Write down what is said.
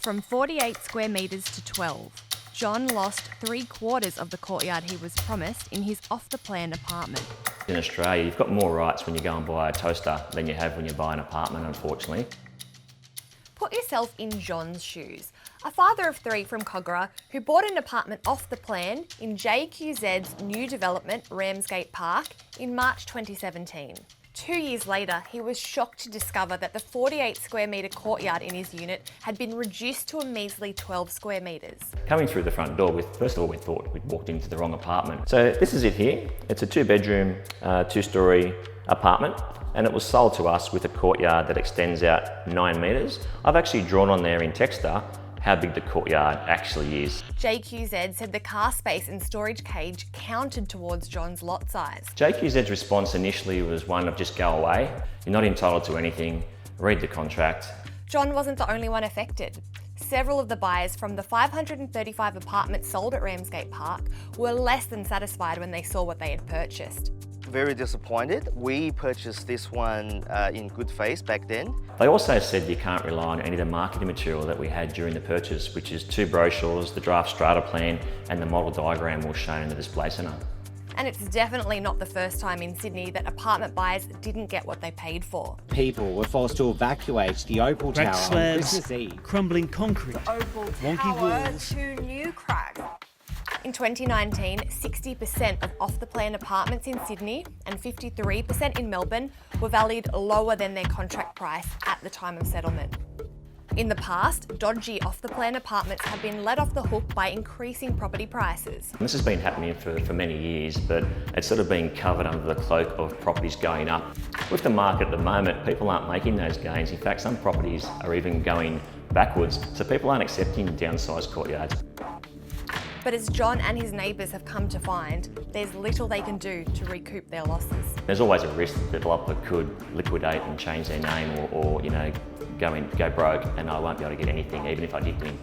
From 48 square metres to 12, John lost 3/4 of the courtyard he was promised in his off-the-plan apartment. In Australia, you've got more rights when you go and buy a toaster than you have when you buy an apartment, unfortunately. Put yourself in John's shoes, a father of 3 from Kogarah who bought an apartment off the plan in JQZ's new development, Ramsgate Park, in March 2017. 2 years later, he was shocked to discover that the 48 square metre courtyard in his unit had been reduced to a measly 12 square metres. Coming through the front door, first of all, we thought we'd walked into the wrong apartment. So this is it here. It's a 2-bedroom, 2-storey apartment, and it was sold to us with a courtyard that extends out 9 metres. I've actually drawn on there in Texter how big the courtyard actually is. JQZ said the car space and storage cage counted towards John's lot size. JQZ's response initially was one of just go away, you're not entitled to anything, read the contract. John wasn't the only one affected. Several of the buyers from the 535 apartments sold at Ramsgate Park were less than satisfied when they saw what they had purchased. Very disappointed. We purchased this one in good faith back then. They also said you can't rely on any of the marketing material that we had during the purchase, which is 2 brochures, the draft strata plan and the model diagram was shown in the display centre. And it's definitely not the first time in Sydney that apartment buyers didn't get what they paid for. People were forced to evacuate the Opal Cracked Tower on slabs, Christmas Eve. crumbling concrete, Opal wonky Tower, walls. 2 new cracks. In 2019, 60% of off-the-plan apartments in Sydney and 53% in Melbourne were valued lower than their contract price at the time of settlement. In the past, dodgy off-the-plan apartments have been let off the hook by increasing property prices. This has been happening for many years, but it's sort of been covered under the cloak of properties going up. With the market at the moment, people aren't making those gains. In fact, some properties are even going backwards, so people aren't accepting downsized courtyards. But as John and his neighbours have come to find, there's little they can do to recoup their losses. There's always a risk that the developer could liquidate and change their name or go broke, and I won't be able to get anything even if I did win.